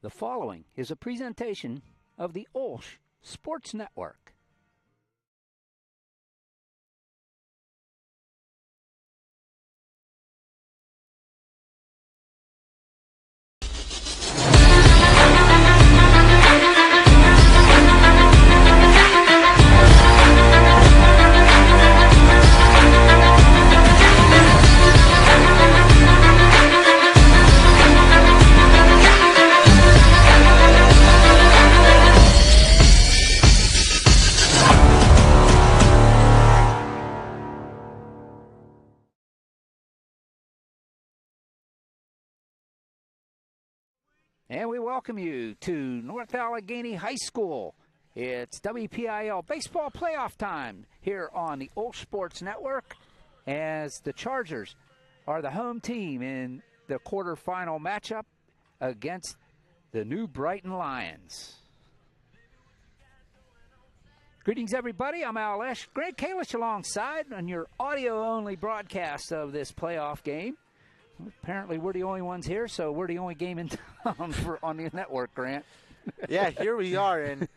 The following is a presentation of the OLSH Sports Network. And we welcome you to North Allegheny High School. It's WPIAL baseball playoff time here on the OLSH Sports Network, as the Chargers are the home team in the quarterfinal matchup against the new Brighton Lions. Greetings, everybody. I'm OLSH. Greg Kalish alongside on your audio-only broadcast of this playoff game. Apparently, we're the only ones here, so we're the only game in town on the network, Grant. Yeah, here we are, and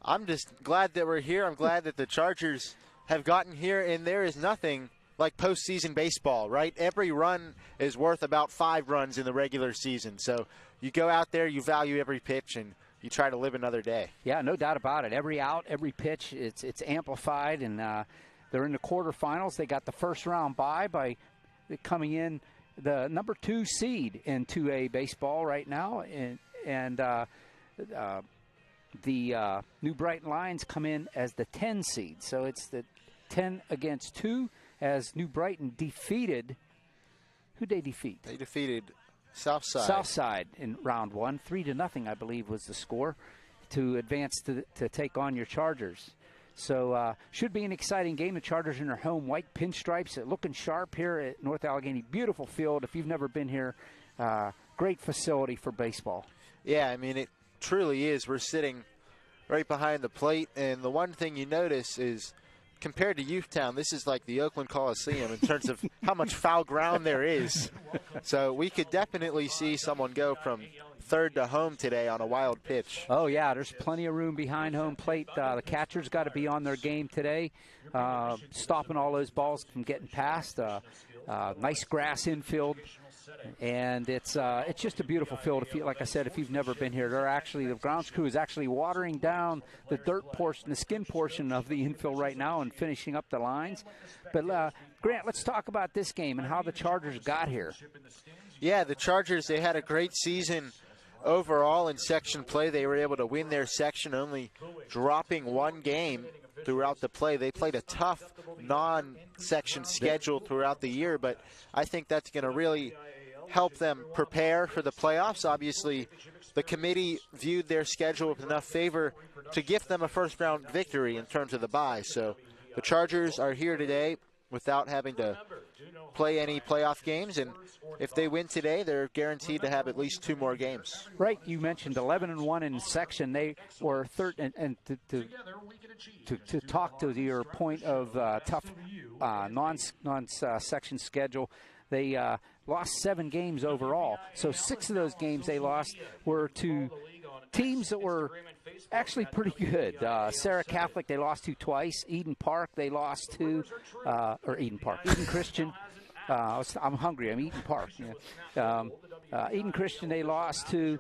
I'm just glad that we're here. I'm glad that the Chargers have gotten here, and there is nothing like postseason baseball, right? Every run is worth about 5 runs in the regular season. So you go out there, you value every pitch, and you try to live another day. Yeah, no doubt about it. Every out, every pitch, it's amplified, and they're in the quarterfinals. They got the first round bye by coming in the number 2 seed in 2A baseball right now, and the New Brighton Lions come in as the 10 seed. So it's the 10 against 2 as New Brighton defeated. Who'd they defeat? They defeated Southside. Southside in round 1, 3-0, I believe, was the score to advance to take on your Chargers. So should be an exciting game. The Chargers in their home white pinstripes, looking sharp here at North Allegheny. Beautiful field. If you've never been here, great facility for baseball. Yeah, I mean, it truly is. We're sitting right behind the plate, and the one thing you notice is compared to Youthtown, this is like the Oakland Coliseum in terms of how much foul ground there is. So we could definitely see someone go from third to home today on a wild pitch. Oh, yeah, there's plenty of room behind home plate. The catcher's got to be on their game today, stopping all those balls from getting past. Nice grass infield, and it's just a beautiful field. Like I said, if you've never been here, the grounds crew is actually watering down the dirt portion, the skin portion of the infield right now, and finishing up the lines. But Grant, let's talk about this game and how the Chargers got here. Yeah, the Chargers, they had a great season overall in section play. They were able to win their section, only dropping 1 game throughout the play. They played a tough non-section schedule throughout the year, but I think that's going to really help them prepare for the playoffs. Obviously, the committee viewed their schedule with enough favor to give them a first-round victory in terms of the bye. So the Chargers are here today without having to play any playoff games, and if they win today, they're guaranteed to have at least 2 more games. Right, you mentioned 11-1 in section. They were third, and to talk to your point of tough non-section schedule, they lost 7 games overall. So 6 of those games they lost were to teams that were actually pretty good. Sarah Catholic, they lost to twice. Eden Park, they lost to, Eden Christian. I'm hungry. I'm Eden Park. Yeah. Eden Christian, they lost to.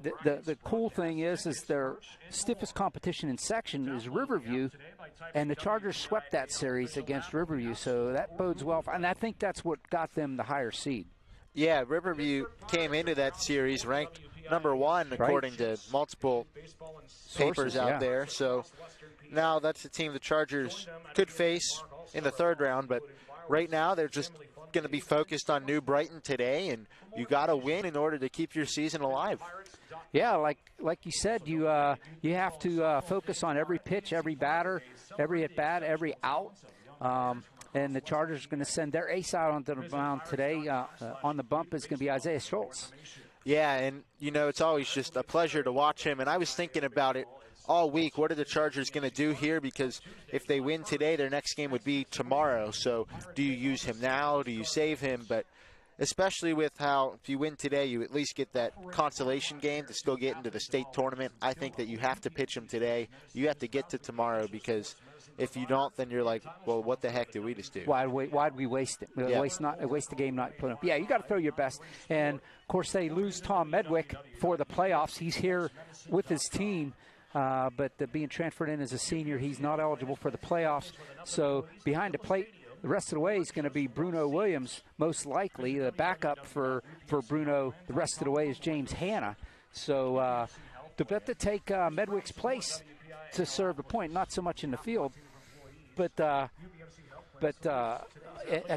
The cool thing is their stiffest competition in section is Riverview, and the Chargers swept that series against Riverview, so that bodes well. And I think that's what got them the higher seed. Yeah, Riverview came into that series ranked number 1 according to multiple papers out there. So now that's the team the Chargers could face in the 3rd round, but right now they're just going to be focused on New Brighton today, and you got to win in order to keep your season alive. Yeah, like you said, you have to focus on every pitch, every batter, every at bat, every out. And the Chargers are going to send their ace out onto the mound today. On the bump is going to be Isaiah Schultz. Yeah, and, you know, it's always just a pleasure to watch him. And I was thinking about it all week. What are the Chargers going to do here? Because if they win today, their next game would be tomorrow. So do you use him now? Do you save him? But especially with how if you win today, you at least get that consolation game to still get into the state tournament. I think that you have to pitch him today. You have to get to tomorrow, because if you don't, then you're like, well, what the heck did we just do? Why'd we waste it? Yeah. Waste the game not put up. Yeah, you got to throw your best. And, of course, they lose Tom Medwick for the playoffs. He's here with his team, but being transferred in as a senior, he's not eligible for the playoffs. So behind the plate, the rest of the way is going to be Bruno Williams, most likely. The backup for Bruno the rest of the way is James Hanna. So to bet to take Medwick's place to serve the point, not so much in the field, but at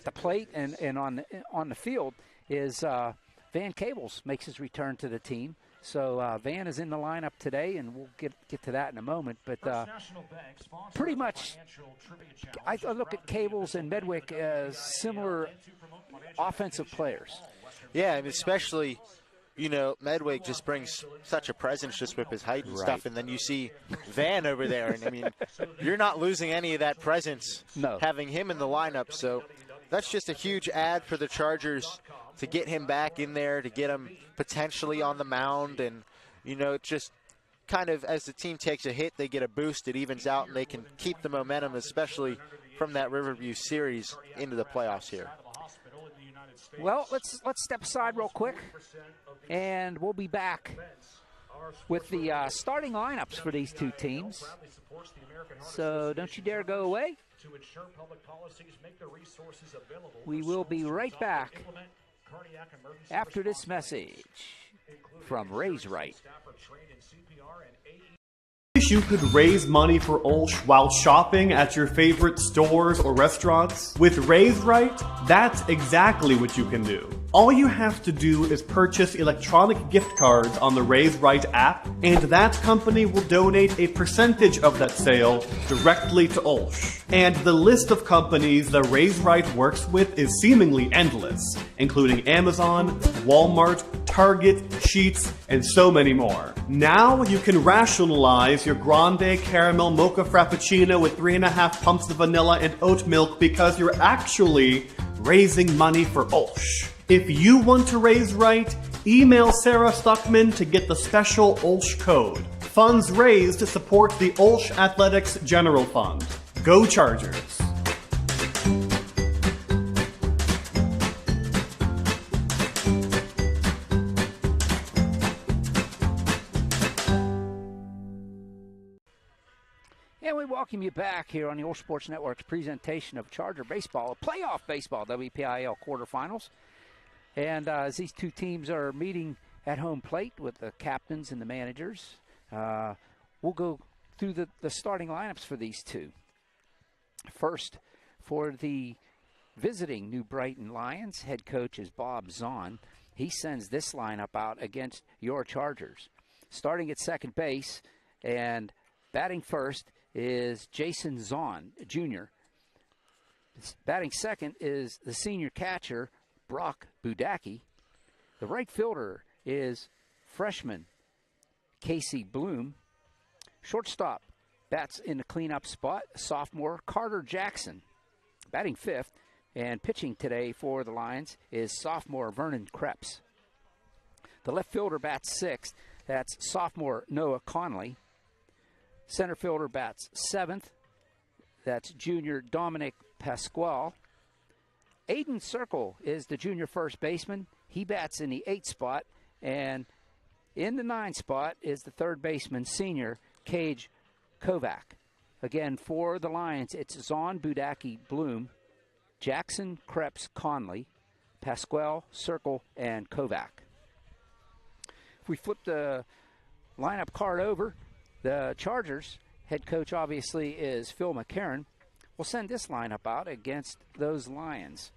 the plate and on the field is Van Cables makes his return to the team. So Van is in the lineup today, and we'll get to that in a moment. But pretty much, I look at Cables and Medwick as similar offensive players. Yeah, and especially, Medwick just brings such a presence just with his height and stuff. And then you see Van over there, and, I mean, you're not losing any of that presence having him in the lineup. So that's just a huge add for the Chargers to get him back in there, to get him potentially on the mound. And, it's just kind of as the team takes a hit, they get a boost, it evens out, and they can keep the momentum, especially from that Riverview series into the playoffs here. Well, let's step aside real quick, and we'll be back with the starting lineups for these two teams. So don't you dare go away. We will be right back after this message from Raise Right. Wish you could raise money for OLSH while shopping at your favorite stores or restaurants? With Raise Right, that's exactly what you can do. All you have to do is purchase electronic gift cards on the Raise Right app, and that company will donate a percentage of that sale directly to OLSH. And the list of companies that Raise Right works with is seemingly endless, including Amazon, Walmart, Target, Sheetz, and so many more. Now you can rationalize your grande caramel mocha frappuccino with 3.5 pumps of vanilla and oat milk because you're actually raising money for OLSH. If you want to raise right, email Sarah Stuckman to get the special OLSH code. Funds raised to support the OLSH Athletics General Fund. Go Chargers! And we welcome you back here on the OLSH Sports Network's presentation of Charger Baseball, playoff baseball, WPIAL quarterfinals. And as these two teams are meeting at home plate with the captains and the managers, we'll go through the starting lineups for these two. First, for the visiting New Brighton Lions, head coach is Bob Zahn. He sends this lineup out against your Chargers. Starting at second base and batting first is Jason Zahn, Jr. Batting second is the senior catcher, Brock Budacki. The right fielder is freshman Casey Bloom. Shortstop bats in the cleanup spot, sophomore Carter Jackson. Batting fifth and pitching today for the Lions is sophomore Vernon Krebs. The left fielder bats sixth. That's sophomore Noah Conley. Center fielder bats seventh. That's junior Dominic Pasquale. Aiden Circle is the junior first baseman. He bats in the 8th spot. And in the 9th spot is the third baseman, senior Cage Kovac. Again, for the Lions, it's Zahn, Budacki, Bloom, Jackson, Krebs, Conley, Pasquale, Circle, and Kovac. If we flip the lineup card over, the Chargers head coach obviously is Phil McCarron. We'll send this lineup out against those Lions.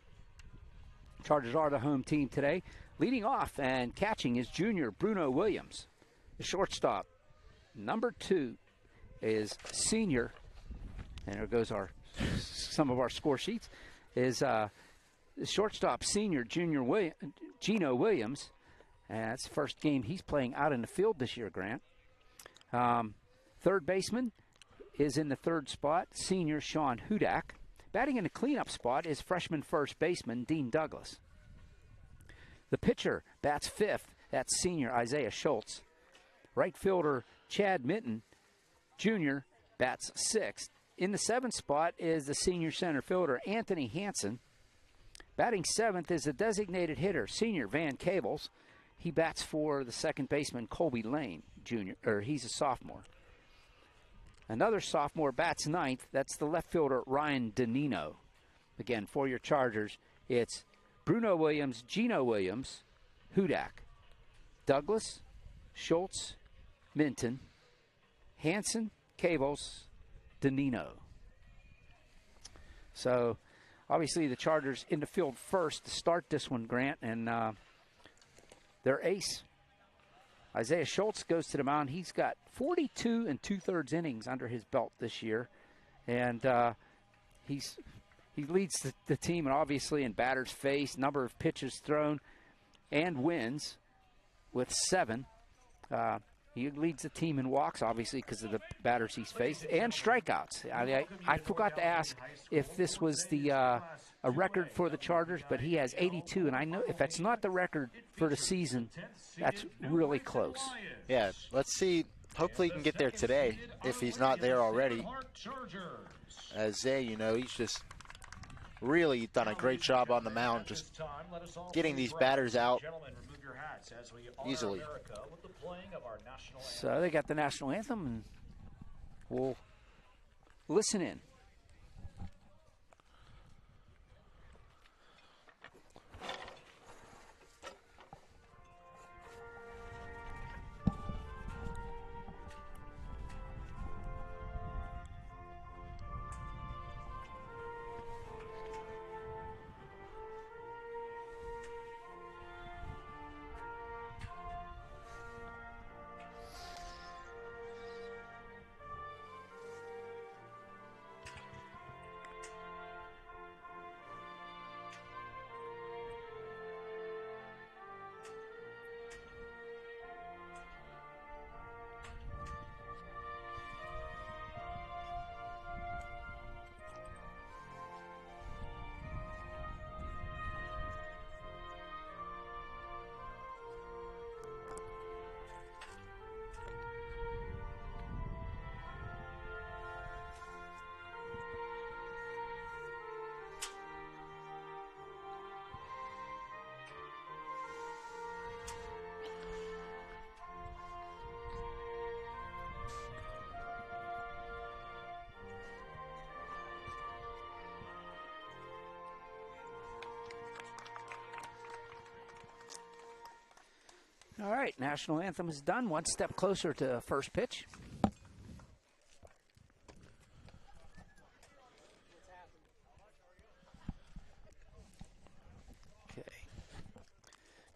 Chargers are the home team today. Leading off and catching is junior Bruno Williams. The shortstop, number 2, is senior, and there goes some of our score sheets, is the shortstop senior Gino Williams. And that's the first game he's playing out in the field this year, Grant. Third baseman is in the 3rd spot, senior Sean Hudak. Batting in the cleanup spot is freshman first baseman Dean Douglas. The pitcher bats 5th. That's senior Isaiah Schultz. Right fielder Chad Minton Jr. bats 6th. In the 7th spot is the senior center fielder Anthony Hansen. Batting 7th is the designated hitter, senior Van Cavels. He bats for the second baseman Colby Lane Jr., or he's a sophomore. Another sophomore bats 9th. That's the left fielder Ryan Danino. Again, for your Chargers, it's Bruno Williams, Gino Williams, Hudak, Douglas, Schultz, Minton, Hansen, Cavels, Danino. So, obviously, the Chargers in the field first to start this one, Grant, and their ace, Isaiah Schultz, goes to the mound. He's got 42 2/3 innings under his belt this year, and he leads the team, and obviously in batters faced, number of pitches thrown, and wins with 7. He leads the team in walks, obviously, because of the batters he's faced, and strikeouts. I forgot to ask if this was a record for the Chargers, but he has 82, and I know if that's not the record for the season, that's really close. Yeah, let's see. Hopefully he can get there today if he's not there already. As Zay, he's just really done a great job on the mound, just getting these batters out easily. So they got the national anthem, and we'll listen in. All right, national anthem is done. One step closer to first pitch. Okay.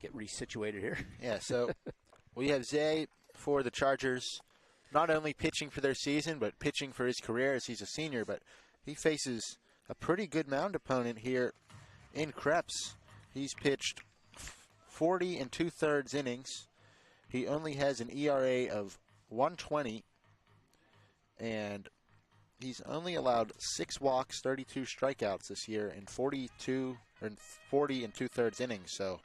Get resituated here. Yeah, so we have Zay for the Chargers, not only pitching for their season, but pitching for his career as he's a senior, but he faces a pretty good mound opponent here in Krebs. He's pitched 40 2/3 innings. He only has an ERA of 1.20, and he's only allowed 6 walks, 32 strikeouts this year in 40 2/3 innings. So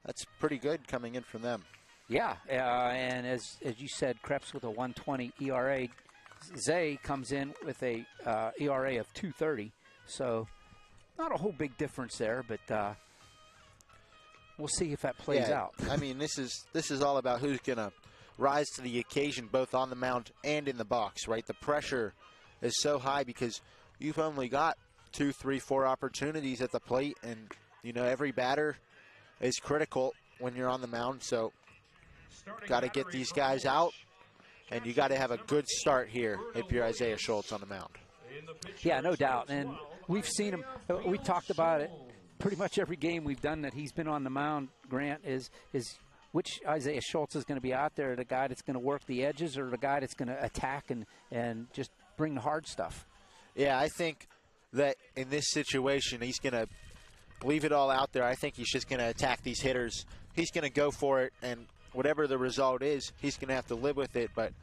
that's pretty good coming in from them. Yeah, and as you said, Krebs with a 1.20 ERA. Zay comes in with a ERA of 2.30. So not a whole big difference there, but we'll see if that plays out. I mean, this is all about who's going to rise to the occasion, both on the mound and in the box, right? The pressure is so high because you've only got 2, 3, 4 opportunities at the plate, and every batter is critical when you're on the mound. So, got to get these guys out, and you got to have a good start here if you're Isaiah Schultz on the mound. Yeah, no doubt, and we've seen him. We talked about it. Pretty much every game we've done that he's been on the mound, Grant, is which Isaiah Schultz is going to be out there, the guy that's going to work the edges or the guy that's going to attack and just bring the hard stuff. Yeah, I think that in this situation he's going to leave it all out there. I think he's just going to attack these hitters. He's going to go for it, and whatever the result is, he's going to have to live with it. But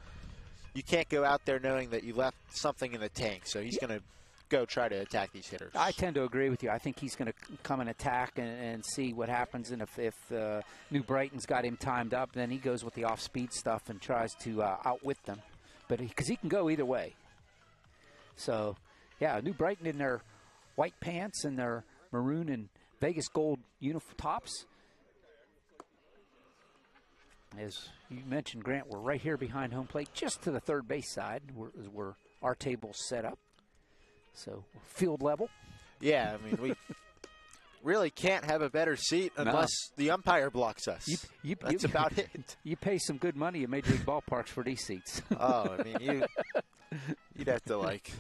you can't go out there knowing that you left something in the tank. So he's going to go try to attack these hitters. I tend to agree with you. I think he's going to come and attack and see what happens. And if New Brighton's got him timed up, then he goes with the off-speed stuff and tries to outwit them. But because he can go either way. So, yeah, New Brighton in their white pants and their maroon and Vegas gold uniform tops. As you mentioned, Grant, we're right here behind home plate, just to the third base side where our table's set up. So, field level. Yeah, I mean, we really can't have a better seat unless the umpire blocks us. That's about it. You pay some good money at Major League ballparks for these seats. Oh, I mean, you'd have to, like,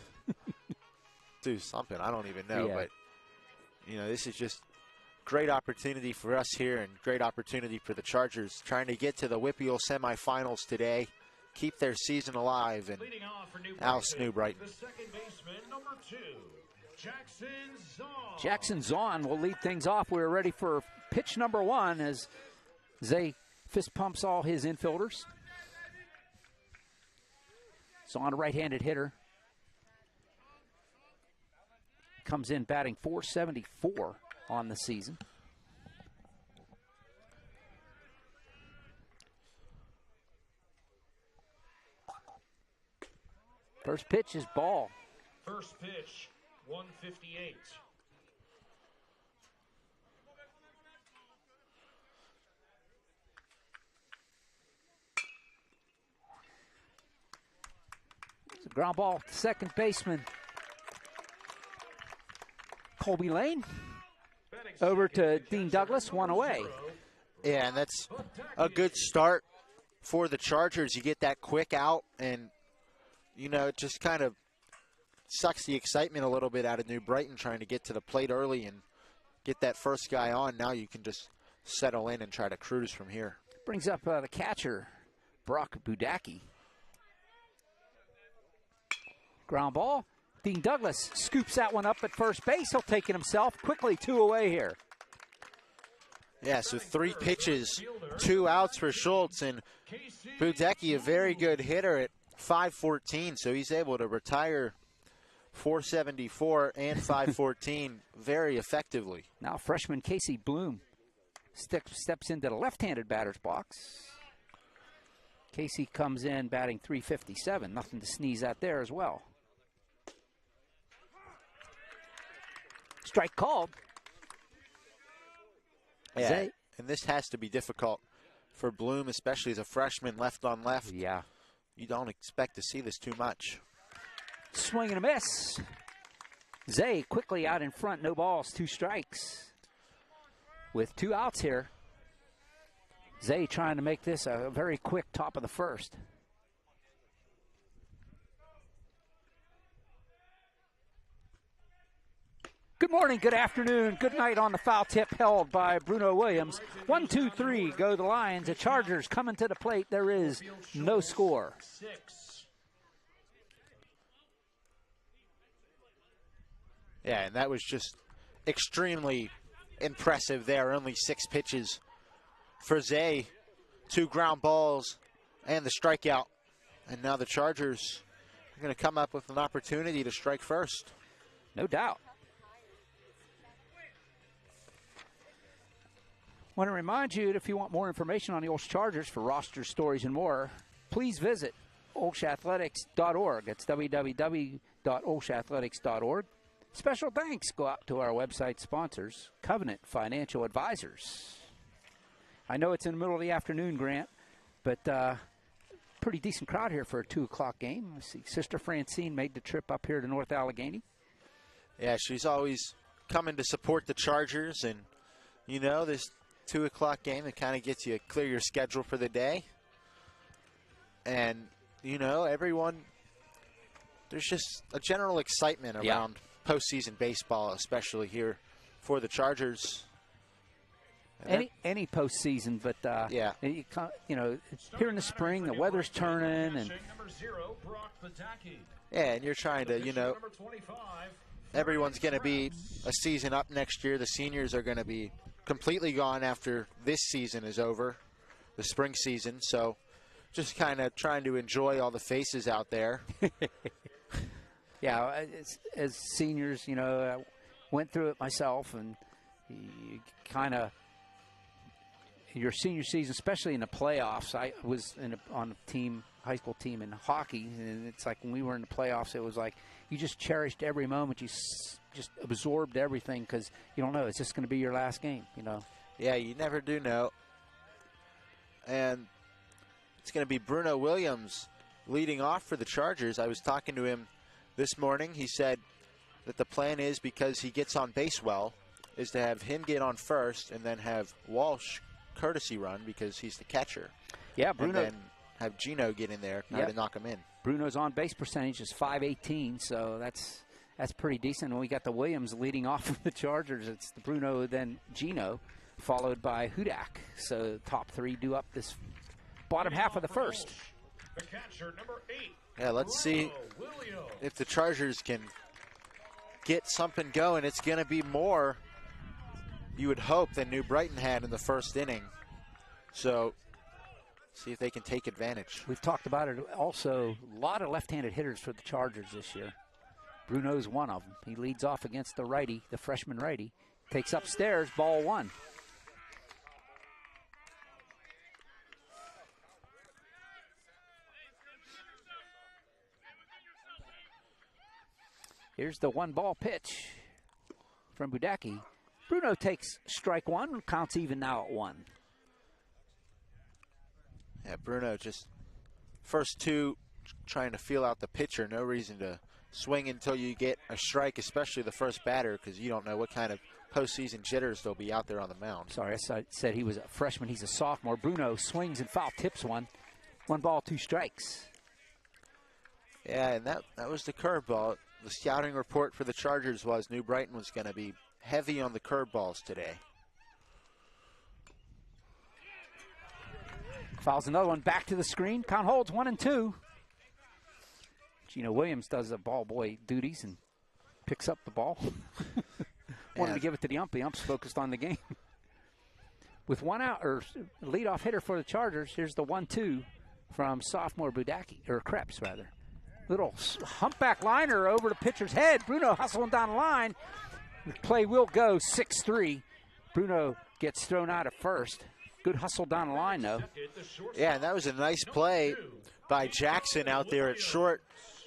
do something. I don't even know. Yeah. But, you know, this is just great opportunity for us here and great opportunity for the Chargers trying to get to the WPIAL semifinals today, keep their season alive, and oust New Brighton. The second baseman, number 2, Jackson Zahn. Jackson Zahn will lead things off. We're ready for pitch number 1 as Zay fist pumps all his infielders. Zahn, a right-handed hitter. Comes in batting .474 on the season. First pitch is ball. First pitch, 158. It's a ground ball to second baseman Colby Lane. Over to Dean Douglas, one away. Yeah, and that's a good start for the Chargers. You get that quick out, and, you know, it just kind of sucks the excitement a little bit out of New Brighton trying to get to the plate early and get that first guy on. Now you can just settle in and try to cruise from here. Brings up the catcher, Brock Budacki. Ground ball. Dean Douglas scoops that one up at first base. He'll take it himself. Quickly, 2 away here. Yeah, so 3 pitches, 2 outs for Schultz. And Budecki, a very good hitter at .514, so he's able to retire .474 and .514 very effectively. Now freshman Casey Bloom steps into the left-handed batter's box. Casey comes in batting .357. Nothing to sneeze at there as well. Strike called. Yeah, and this has to be difficult for Bloom, especially as a freshman, left on left. Yeah. You don't expect to see this too much. Swing and a miss. Zay quickly out in front, no balls, 2 strikes. With 2 outs here. Zay trying to make this a very quick top of the first. Good morning, good afternoon, good night on the foul tip held by Bruno Williams. 1, 2, 3, go the Lions. The Chargers coming to the plate. There is no score. Yeah, and that was just extremely impressive there. Only 6 pitches for Zay. 2 ground balls and the strikeout. And now the Chargers are going to come up with an opportunity to strike first. No doubt. I want to remind you that if you want more information on the OLSH Chargers for rosters, stories, and more, please visit olshathletics.org. That's www.olshathletics.org. Special thanks go out to our website sponsors, Covenant Financial Advisors. I know it's in the middle of the afternoon, Grant, but pretty decent crowd here for a 2 o'clock game. I see Sister Francine made the trip up here to North Allegheny. Yeah, she's always coming to support the Chargers, and, you know, this 2 o'clock game that kind of gets you clear your schedule for the day. And, you know, everyone, there's just a general excitement around postseason baseball, especially here for the Chargers. Any postseason, but yeah, you know, here in the spring, the weather's turning, and yeah, and you're trying to, you know, everyone's going to be a season up next year. The seniors are going to be completely gone after this season is over, the spring season. So just kind of trying to enjoy all the faces out there. Yeah, as seniors, you know, I went through it myself, and you kind of, your senior season, especially in the playoffs, I was on a team, high school team in hockey, and it's like when we were in the playoffs, it was like you just cherished every moment. You just absorbed everything because you don't know, is this going to be your last game, you know? Yeah, you never do know. And it's going to be Bruno Williams leading off for the Chargers. I was talking to him this morning. He said that the plan is, because he gets on base well, is to have him get on first and then have Walsh courtesy run because he's the catcher. Yeah, Bruno. And then have Gino get in there to knock him in. Bruno's on base percentage is .518, so that's pretty decent. And we got the Williams leading off of the Chargers. It's the Bruno, then Gino, followed by Hudak. So top three do up this bottom half of the first. The catcher, number 8. Yeah, let's see if the Chargers can get something going. It's going to be more, you would hope, than New Brighton had in the first inning. So see if they can take advantage. We've talked about it also. A lot of left-handed hitters for the Chargers this year. Bruno's one of them. He leads off against the righty, the freshman righty. Takes upstairs, ball one. Here's the 1-ball pitch from Budacki. Bruno takes strike one, counts even now at 1. Yeah, Bruno just first two trying to feel out the pitcher. No reason to swing until you get a strike, especially the first batter, because you don't know what kind of postseason jitters they'll be out there on the mound. Sorry, I said he was a freshman. He's a sophomore. Bruno swings and foul tips one. 1 ball, 2 strikes. Yeah, and that was the curveball. The scouting report for the Chargers was New Brighton was going to be heavy on the curveballs today. Fouls another one back to the screen. Count holds 1 and 2. Gino Williams does the ball boy duties and picks up the ball. Wanted to give it to the ump. The ump's focused on the game. With 1 out, or leadoff hitter for the Chargers, here's the 1-2 from sophomore Budacki, or Krebs rather. Little humpback liner over the pitcher's head. Bruno hustling down the line. The play will go 6-3. Bruno gets thrown out at first. Good hustle down the line, though. Yeah, and that was a nice play by Jackson out there at short.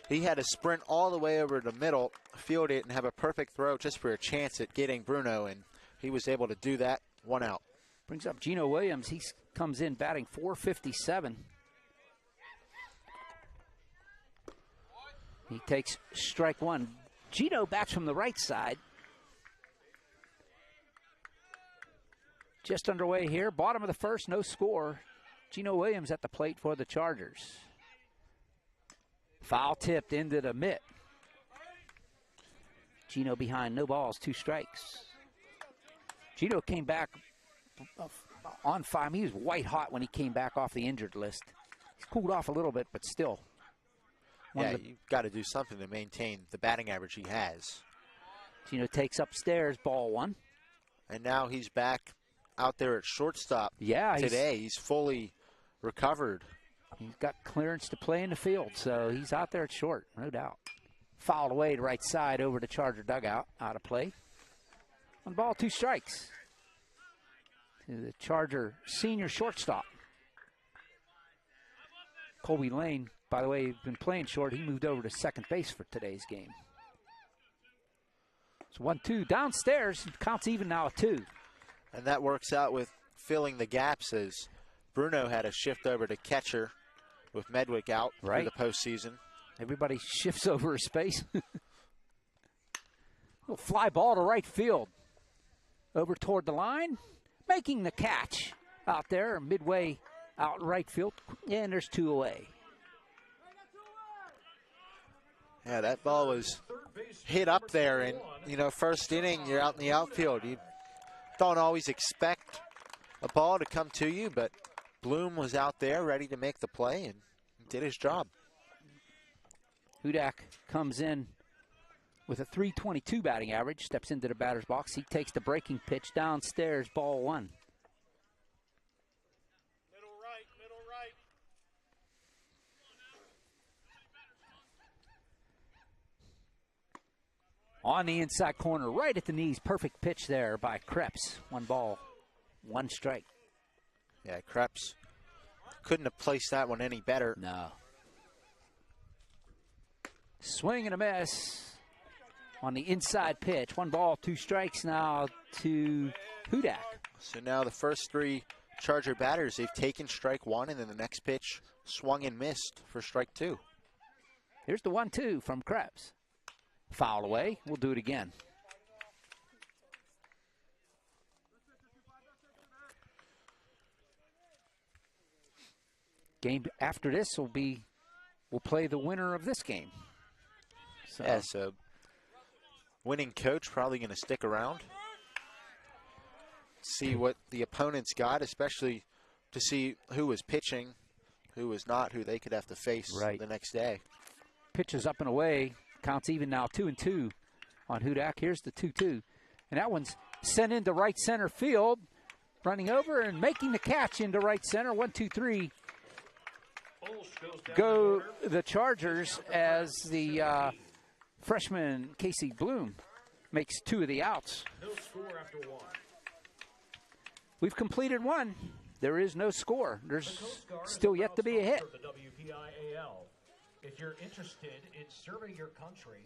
He had to sprint all the way over the middle, field it, and have a perfect throw just for a chance at getting Bruno, and he was able to do that. 1 out. Brings up Gino Williams. He comes in batting .457. He takes strike 1. Gino bats from the right side. Just underway here. Bottom of the first, no score. Gino Williams at the plate for the Chargers. Foul tipped into the mitt. Gino behind, no balls, 2 strikes. Gino came back on 5. He was white hot when he came back off the injured list. He's cooled off a little bit, but still. Yeah, you've got to do something to maintain the batting average he has. Gino takes upstairs, ball 1. And now he's back out there at shortstop. Yeah, today. He's fully recovered. He's got clearance to play in the field, so he's out there at short, no doubt. Fouled away to right side over the Charger dugout, out of play. 1 ball, 2 strikes. To the Charger senior shortstop. Colby Lane, by the way, has been playing short. He moved over to second base for today's game. It's 1-2 downstairs. Counts even now at 2. And that works out with filling the gaps as Bruno had a shift over to catcher with Medwick out for the postseason. Everybody shifts over a space. Little fly ball to right field. Over toward the line. Making the catch out there midway out right field. And there's 2 away. Yeah, that ball was hit up there. And, you know, first inning, you're out in the outfield. You don't always expect a ball to come to you, but Bloom was out there ready to make the play and did his job. Hudak comes in with a .322 batting average, steps into the batter's box. He takes the breaking pitch downstairs, ball 1. Middle right. On the inside corner, right at the knees. Perfect pitch there by Krebs. 1 ball, 1 strike. Yeah, Krebs couldn't have placed that one any better. No. Swing and a miss on the inside pitch. 1 ball, 2 strikes now to Hudak. So now the first 3 Charger batters, they've taken strike 1, and then the next pitch swung and missed for strike 2. Here's the 1-2 from Krebs. Foul away. We'll do it again. Game after this we'll play the winner of this game. So. Yeah, so winning coach probably going to stick around. See what the opponents got, especially to see who was pitching, who was not, who they could have to face the next day. Pitches up and away. Counts even now, 2-2 on Hudak. Here's the 2-2. And that one's sent into right center field. Running over and making the catch into right center. 1-2-3. Go the Chargers as the freshman Casey Bloom makes 2 of the outs. No score after 1. We've completed 1. There is no score. There's still yet to be a hit. The WPIAL. If you're interested in serving your country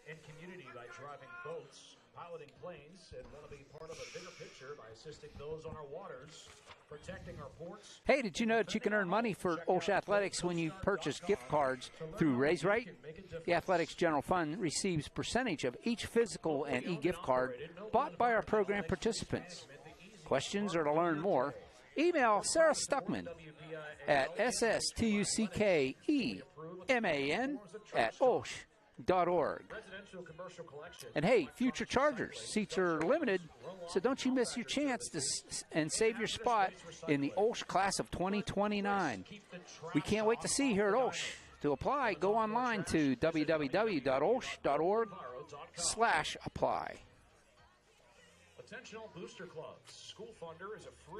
and community by driving boats, piloting planes, and want to be part of a bigger picture by assisting those on our waters, protecting our ports. Hey, did you know that you can earn money for OLSH Athletics when you purchase gift cards through Raise Right? The Athletics General Fund receives percentage of each physical and e-gift card bought by our program participants. Questions or to learn more? Email Sarah Stuckman at sstuckman@olsh.org. And hey, future Chargers, seats are limited, so don't you miss your chance to and save your spot in the OLSH class of 2029. We can't wait to see you here at OLSH. To apply, go online to www.olsh.org/apply.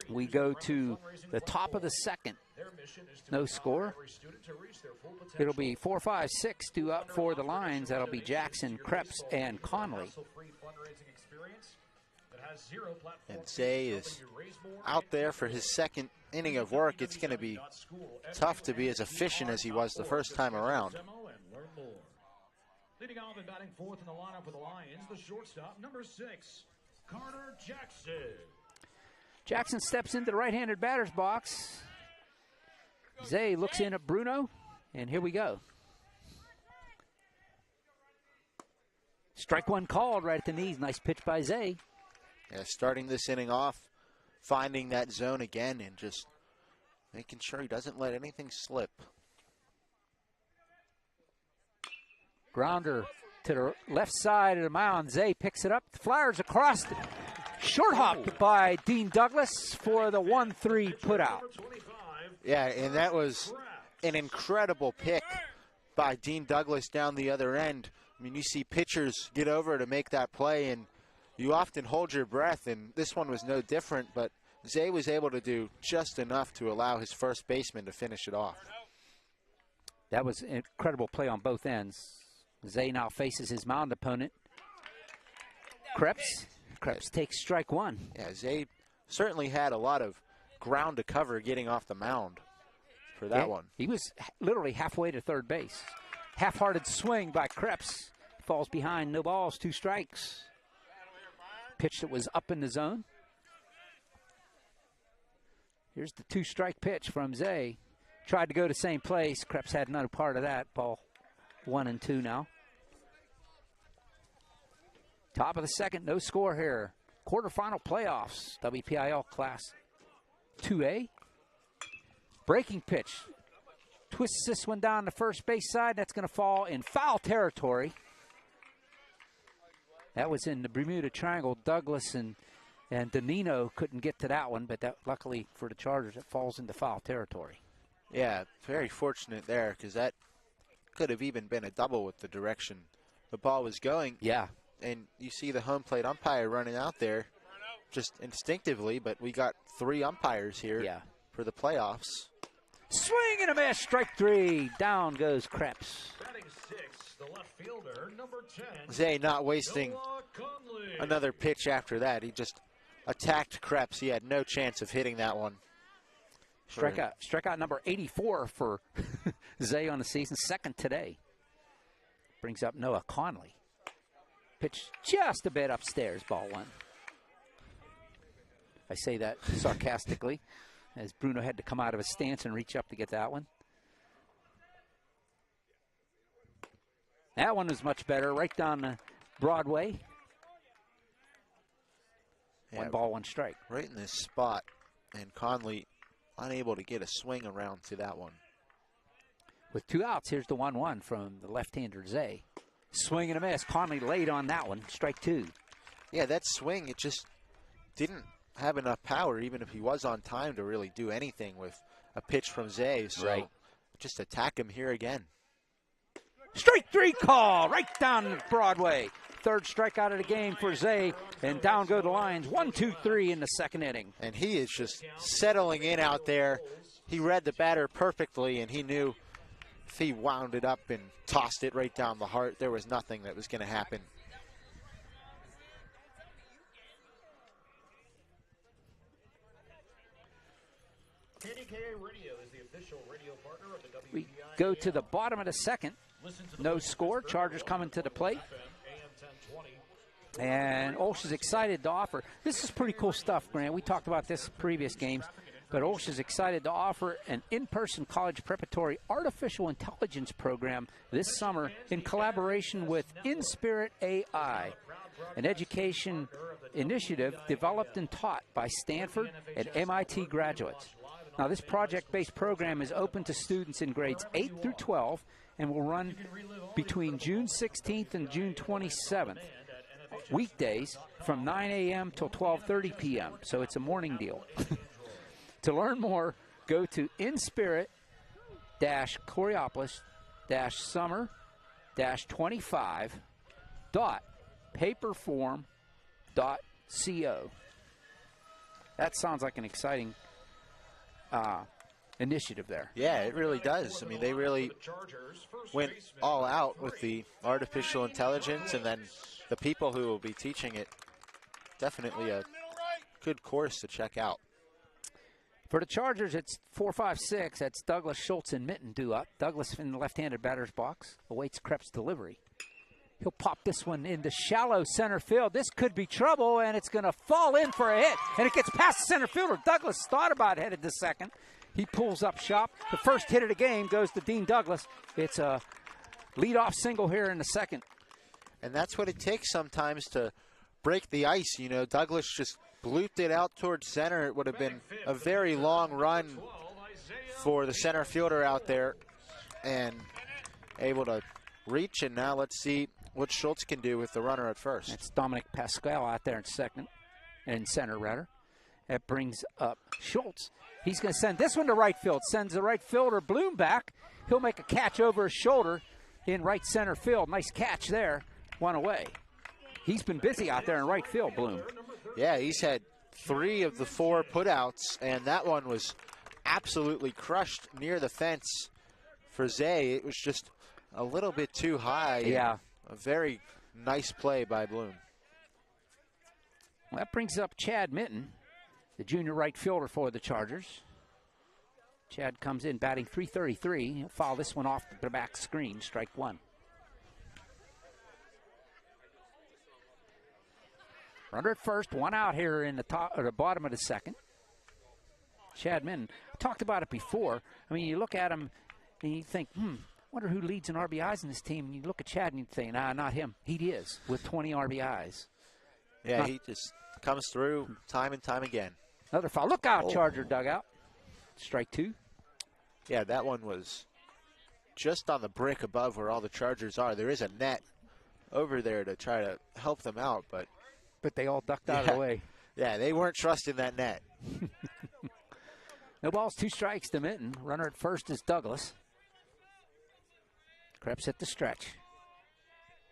We go to the top of the second. No score. It'll be 4, 5, 6 due up for the Lions. That'll be Jackson, Krebs, and Conley. And Zay is out there for his second inning of work. It's going to be tough to be as efficient as he was the first time around. Leading off and batting 4th in the lineup for the Lions, the shortstop, number 6. Carter Jackson. Jackson steps into the right-handed batter's box. Zay looks in at Bruno, and here we go. Strike 1 called right at the knees. Nice pitch by Zay. Yeah, starting this inning off, finding that zone again and just making sure he doesn't let anything slip. Grounder to the left side of the mound. Zay picks it up. Flyers across. Short hop by Dean Douglas for the 1-3 putout. Yeah, and that was an incredible pick by Dean Douglas down the other end. I mean, you see pitchers get over to make that play, and you often hold your breath, and this one was no different, but Zay was able to do just enough to allow his first baseman to finish it off. That was an incredible play on both ends. Zay now faces his mound opponent. Krebs takes strike 1. Yeah, Zay certainly had a lot of ground to cover getting off the mound for that one. He was literally halfway to third base. Half-hearted swing by Krebs. Falls behind, no balls, 2 strikes. Pitch that was up in the zone. Here's the 2-strike pitch from Zay. Tried to go to the same place. Krebs had no part of that. Ball 1-2 now. Top of the second, no score here. Quarterfinal playoffs, WPIAL Class 2A. Breaking pitch. Twists this one down the first base side. That's going to fall in foul territory. That was in the Bermuda Triangle. Douglas and Danino couldn't get to that one, but that, luckily for the Chargers, it falls into foul territory. Yeah, very fortunate there, because that could have even been a double with the direction the ball was going. Yeah. And you see the home plate umpire running out there just instinctively, but we got 3 umpires here for the playoffs. Swing and a miss, strike 3. Down goes Krebs. Batting 6th, the left fielder, number 10. Zay not wasting another pitch after that. He just attacked Krebs. He had no chance of hitting that one. Strikeout number 84 for Zay on the season, second today. Brings up Noah Conley. Pitch just a bit upstairs, ball one. I say that sarcastically, as Bruno had to come out of his stance and reach up to get that one. That one was much better, right down Broadway. Yeah, 1 ball, 1 strike. Right in this spot, and Conley unable to get a swing around to that one. With 2 outs, here's the 1-1 from the left-hander Zay. Swing and a miss. Conley late on that one. Strike 2. Yeah, that swing, it just didn't have enough power, even if he was on time, to really do anything with a pitch from Zay. So just attack him here again. Strike 3 call right down Broadway. 3rd strikeout of the game for Zay, and down go the Lions. 1-2-3 in the 2nd inning. And he is just settling in out there. He read the batter perfectly, and he knew if he wound it up and tossed it right down the heart, there was nothing that was going to happen. KDKA Radio is the official radio partner of the WPIAL. We go to the bottom of the 2nd. No score. Chargers coming to the plate. And OLSH is excited to offer. This is pretty cool stuff, Grant. We talked about this in previous games. But OLSH is excited to offer an in-person college preparatory artificial intelligence program this summer in collaboration with InSpirit AI, an education initiative developed and taught by Stanford and MIT graduates. Now, this project-based program is open to students in grades 8 through 12 and will run between June 16th and June 27th, weekdays from 9 a.m. till 12:30 p.m., so it's a morning deal. To learn more, go to inspirit-coriopolis-summer-25.paperform.co. That sounds like an exciting initiative there. Yeah, it really does. I mean, they really went all out with the artificial intelligence, and then the people who will be teaching it. Definitely a good course to check out. For the Chargers, it's 4-5-6. That's Douglas, Schultz, and Mitten due up. Douglas in the left-handed batter's box awaits Krebs' delivery. He'll pop this one into shallow center field. This could be trouble, and it's going to fall in for a hit. And it gets past the center fielder. Douglas thought about headed to second. He pulls up shop. The first hit of the game goes to Dean Douglas. It's a leadoff single here in the 2nd. And that's what it takes sometimes to break the ice. You know, Douglas just blooped it out towards center. It would have been a very long run for the center fielder out there, and able to reach. And now let's see what Schultz can do with the runner at first. It's Dominic Pascal out there in center rather. That brings up Schultz. He's going to send this one to right field. Sends the right fielder Bloom back. He'll make a catch over his shoulder in right center field. Nice catch there. 1 away. He's been busy out there in right field, Bloom. Yeah, he's had 3 of the 4 putouts, and that one was absolutely crushed near the fence for Zay. It was just a little bit too high. Yeah. A very nice play by Bloom. Well, that brings up Chad Mitten, the junior right fielder for the Chargers. Chad comes in batting .333. He'll foul this one off the back screen, strike 1. Runner at first, 1 out here in the top or the bottom of the 2nd. Chad Mitten, I talked about it before. I mean, you look at him and you think, wonder who leads in RBIs in this team. And you look at Chad and you think, nah, not him. He is with 20 RBIs. Yeah, he just comes through time and time again. Another foul. Look out, Charger dugout. Strike 2. Yeah, that one was just on the brick above where all the Chargers are. There is a net over there to try to help them out, but they all ducked out of the way. Yeah, they weren't trusting that net. No balls, 2 strikes to Mitten. Runner at first is Douglas. Krebs at the stretch.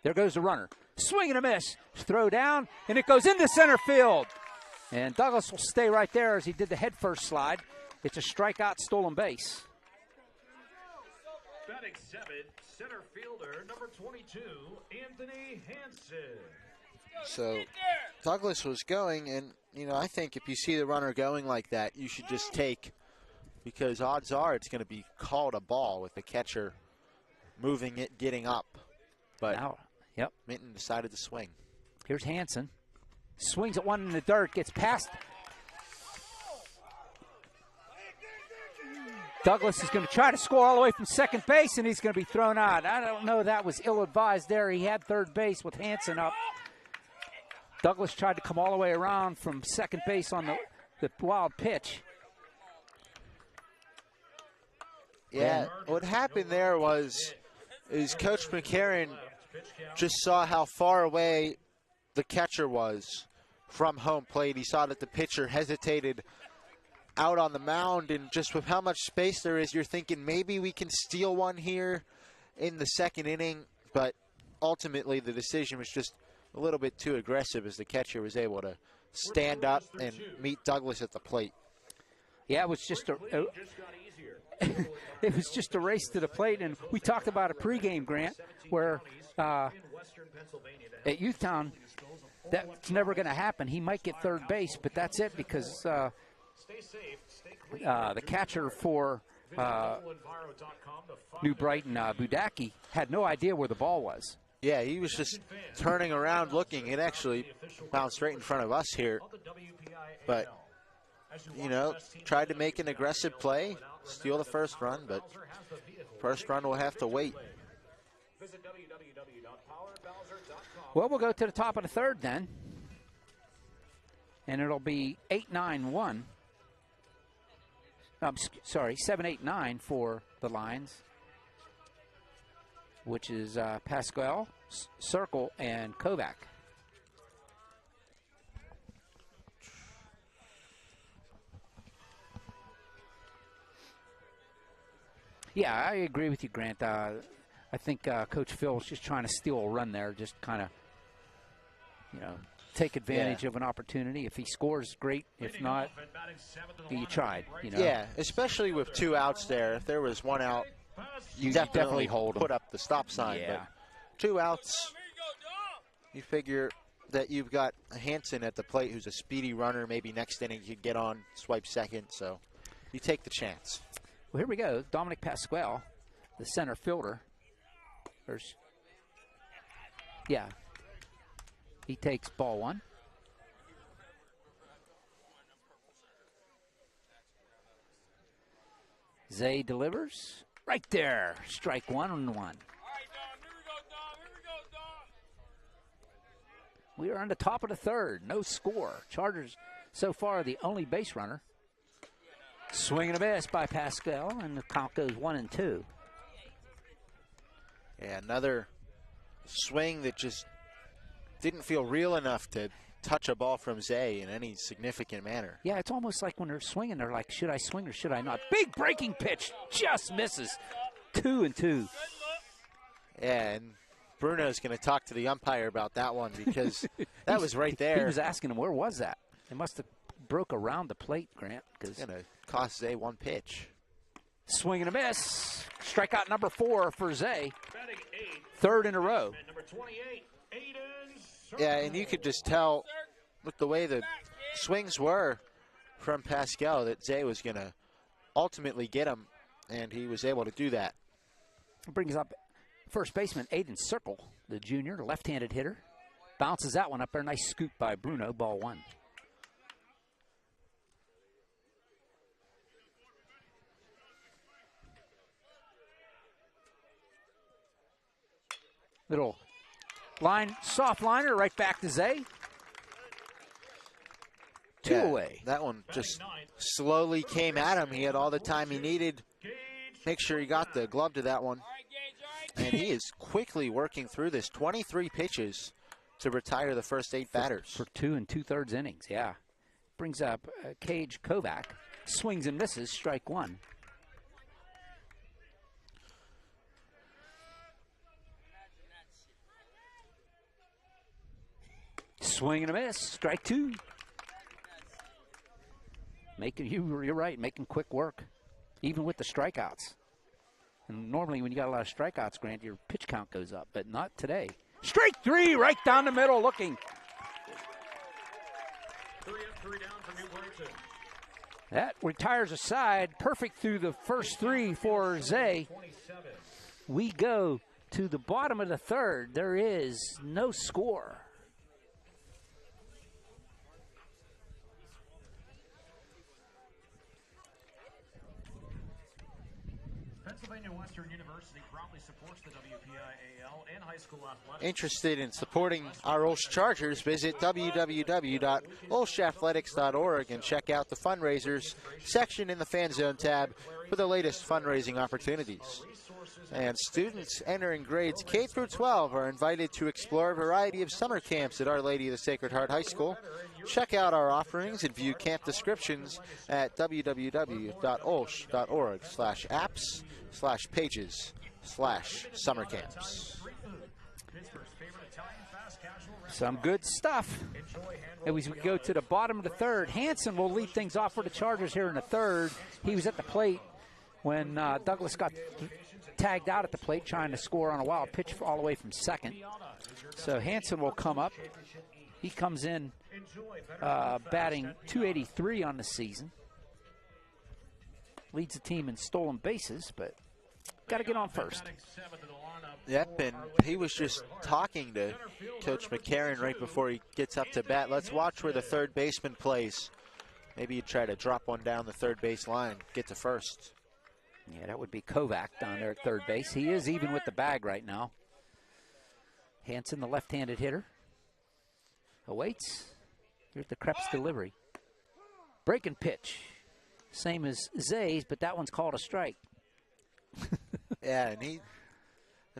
There goes the runner. Swing and a miss. Throw down, and it goes into center field. And Douglas will stay right there as he did the head first slide. It's a strikeout, stolen base. Batting 7, center fielder, number 22, Anthony Hansen. So Douglas was going, and, I think if you see the runner going like that, you should just take, because odds are it's going to be called a ball with the catcher moving it, getting up. But now, yep. Minton decided to swing. Here's Hansen. Swings at one in the dirt, gets past. Douglas is going to try to score all the way from second base, and he's going to be thrown out. I don't know, that was ill-advised there. He had third base with Hansen up. Douglas tried to come all the way around from second base on the wild pitch. Yeah, what happened there is Coach McCarron just saw how far away the catcher was from home plate. He saw that the pitcher hesitated out on the mound, and just with how much space there is, you're thinking maybe we can steal one here in the second inning, but ultimately the decision was just a little bit too aggressive as the catcher was able to stand up and meet Douglas at the plate. Yeah, it was just it was just a race to the plate, and we talked about a pregame, Grant, where at Youthtown, that's never going to happen. He might get third base, but that's it, because the catcher for New Brighton, Budacki, had no idea where the ball was. Yeah, he was just turning around looking. It actually bounced right in front of us here. But, tried to make an aggressive play, steal the first run, but first run will have to wait. Well, we'll go to the top of the third then. And it'll be 8-9-1. Sorry, 7-8-9 for the Lions, which is Pascal, Circle, and Kovac. Yeah, I agree with you, Grant. I think Coach Phil was just trying to steal a run there, just kind of, take advantage of an opportunity. If he scores, great. If not, you tried. Yeah, especially with two outs there. If there was one out, you definitely hold put up the stop sign. Yeah. But two outs, you figure that you've got Hansen at the plate, who's a speedy runner. Maybe next inning you could get on, swipe second. So you take the chance. Well, here we go. Dominic Pasquale, the center fielder. He takes ball one. Zay delivers. Right there. Strike 1-1. We are on the top of the third. No score. Chargers so far the only base runner. Swing and a miss by Pascal, and the count goes 1-2. Yeah, another swing that just didn't feel real enough to touch a ball from Zay in any significant manner. Yeah, it's almost like when they're swinging, they're like, should I swing or should I not? Big breaking pitch, just misses. 2-2. Yeah, and Bruno's going to talk to the umpire about that one, because that was right there. He was asking him, where was that? It must have broke around the plate, Grant. It's going to cost Zay one pitch. Swing and a miss. Strikeout number 4 for Zay. Third in a row. Yeah, and you could just tell with the way the swings were from Pascal that Zay was going to ultimately get him, and he was able to do that. Brings up first baseman Aiden Circle, the junior, left-handed hitter. Bounces that one up there. Nice scoop by Bruno, ball 1. Little line, soft liner right back to Zay. Two away. That one just slowly came at him. He had all the time he needed. Make sure he got the glove to that one. And he is quickly working through this. 23 pitches to retire the first 8 batters. For 2 2/3 innings, yeah. Brings up Cage Kovac. Swings and misses, strike 1. Swing and a miss, strike 2. You're right, making quick work, even with the strikeouts. And normally when you got a lot of strikeouts, Grant, your pitch count goes up, but not today. Strike 3 right down the middle looking. 3 up, 3 down for New Brighton. That retires a side. Perfect through the first 3 for Zay. We go to the bottom of the third. There is no score. Pennsylvania Western University proudly supports the WPIAL and high school athletics. Interested in supporting our OLSH Chargers, visit www.olshathletics.org and check out the fundraisers section in the Fan Zone tab for the latest fundraising opportunities. And students entering grades K through 12 are invited to explore a variety of summer camps at Our Lady of the Sacred Heart High School. Check out our offerings and view camp descriptions at www.olsh.org/apps/pages/summer camps. Some good stuff. And we go to the bottom of the third. Hanson will lead things off for the Chargers here in the third. He was at the plate when Douglas got tagged out at the plate trying to score on a wild pitch all the way from second. So Hanson will come up. He comes in batting .283 on the season. Leads the team in stolen bases, but got to get on first. Yep, and he was just talking to Coach McCarron right before he gets up to bat. Let's watch where the third baseman plays. Maybe you try to drop one down the third base line, get to first. Yeah, that would be Kovac down there at third base. He is even with the bag right now. Hanson, the left-handed hitter, awaits. Here's the Krebs delivery. Breaking pitch. Same as Zay's, but that one's called a strike. Yeah, and the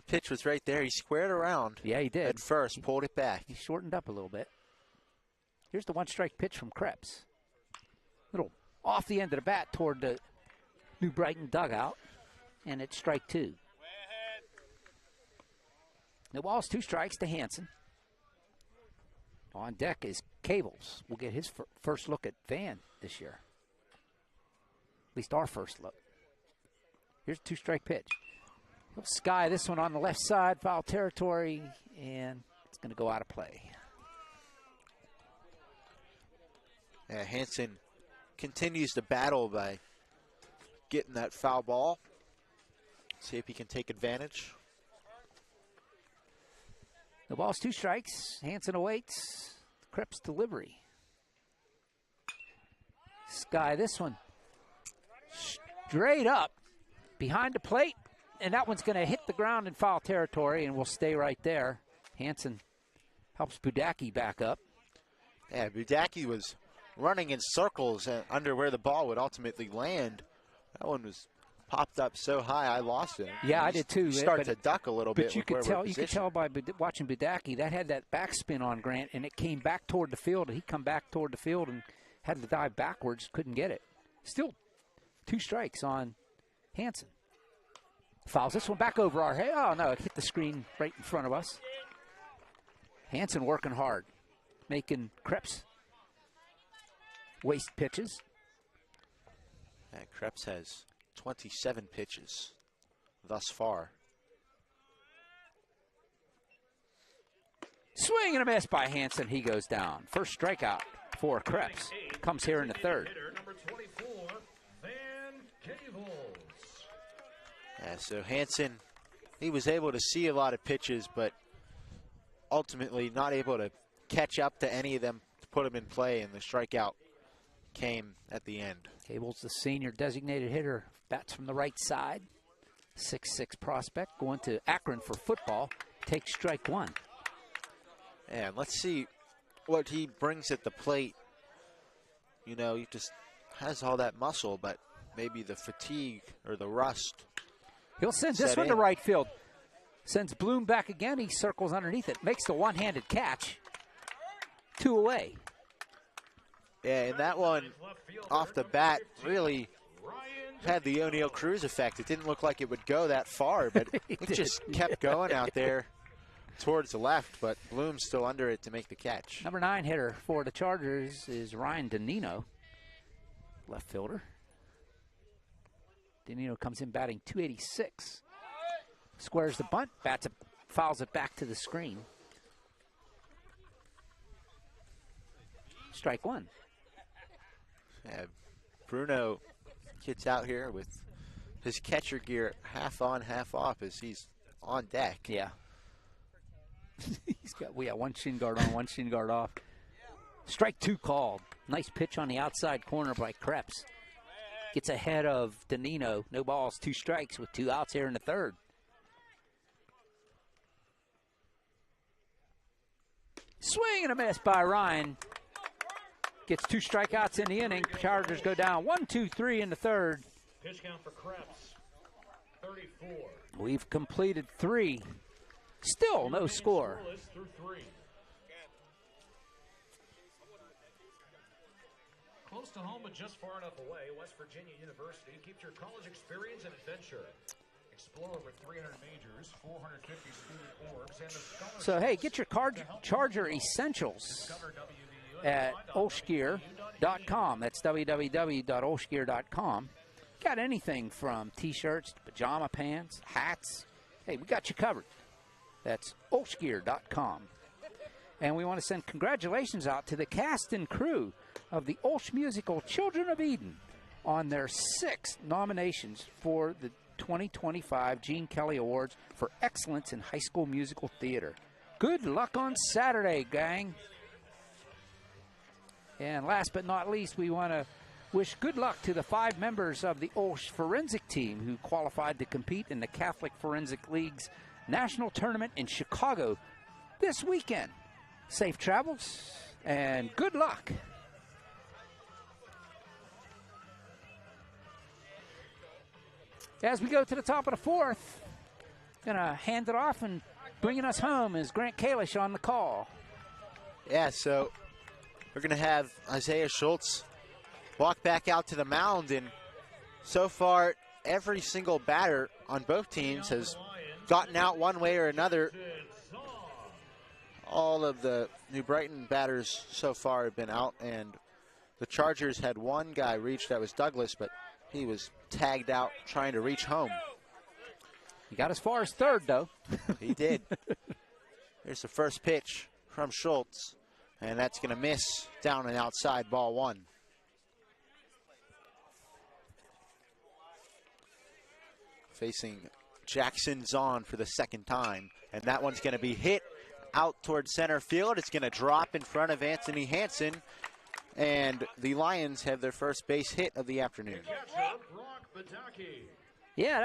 pitch was right there. He squared around. Yeah, he did. At first, pulled it back. He shortened up a little bit. Here's the one-strike pitch from Krebs. Little off the end of the bat toward the New Brighton dugout, and it's strike 2. No balls, 2 strikes to Hanson. On deck is Cables. We'll get his first look at Van this year. At least our first look. Here's a 2-strike pitch. He'll sky this one on the left side, foul territory, and it's going to go out of play. Yeah, Hanson continues to battle by getting that foul ball. See if he can take advantage. The ball's 2 strikes. Hanson awaits. Krebs delivery. Sky this one. Straight up behind the plate. And that one's going to hit the ground in foul territory and will stay right there. Hanson helps Budacki back up. Yeah, Budacki was running in circles under where the ball would ultimately land. That one was popped up so high, I lost it. Yeah, I did too. You start to duck a little bit. But you could tell by watching Budacki, that had that backspin on Grant, and it came back toward the field. He come back toward the field and had to dive backwards, couldn't get it. Still 2 strikes on Hanson. Fouls this one back over our head. Oh, no, it hit the screen right in front of us. Hanson working hard, making Krebs waste pitches. And Krebs has 27 pitches thus far. Swing and a miss by Hanson. He goes down. First strikeout for Krebs. Comes here in the third. Yeah, so Hanson, he was able to see a lot of pitches, but ultimately not able to catch up to any of them to put them in play, and the strikeout came at the end. Cable's the senior designated hitter, bats from the right side. 6'6" prospect going to Akron for football. Takes strike 1. And let's see what he brings at the plate. You know, he just has all that muscle, but maybe the fatigue or the rust. He'll send this one to right field. Sends Bloom back again. He circles underneath it. Makes the one-handed catch. 2 away. Yeah, and that one off the bat really had the O'Neal Cruz effect. It didn't look like it would go that far, but it just kept going out there towards the left, but Bloom's still under it to make the catch. Number 9 hitter for the Chargers is Ryan Danino, left fielder. Danino comes in batting .286. Squares the bunt, fouls it back to the screen. Strike one. Yeah, Bruno gets out here with his catcher gear half on, half off as he's on deck. Yeah. We got one shin guard on, one shin guard off. Strike two called. Nice pitch on the outside corner by Krebs. Gets ahead of Danino. No balls, 2 strikes with 2 outs here in the third. Swing and a miss by Ryan. Gets 2 strikeouts in the inning. Chargers go down 1-2-3 in the third. Pitch count for Krebs, 34. We've completed 3. Still no score. Through 3. Close to home, but just far enough away. West Virginia University keeps your college experience and adventure. Explore over 300 majors, 450 student orgs, and the scholarships. So, hey, get your Charger essentials at OLSHgear.com. That's www.olshgear.com. Got anything from T-shirts to pajama pants, hats. Hey, we got you covered. That's OLSHgear.com. And we want to send congratulations out to the cast and crew of the OLSH musical Children of Eden on their 6th nominations for the 2025 Gene Kelly Awards for Excellence in High School Musical Theater. Good luck on Saturday, gang. And last but not least, we want to wish good luck to the 5 members of the OLSH forensic team who qualified to compete in the Catholic Forensic League's National Tournament in Chicago this weekend. Safe travels and good luck. As we go to the top of the 4th, gonna hand it off and bringing us home is Grant Kalish on the call. Yeah, so we're going to have Isaiah Schultz walk back out to the mound, and so far every single batter on both teams has gotten out one way or another. All of the New Brighton batters so far have been out, and the Chargers had one guy reach, that was Douglas, but he was tagged out trying to reach home. He got as far as third, though. He did. Here's the first pitch from Schultz, and that's going to miss down and outside, ball 1. Facing Jackson Zahn for the second time, and that one's going to be hit out towards center field. It's going to drop in front of Anthony Hansen, and the Lions have their first base hit of the afternoon. Yeah.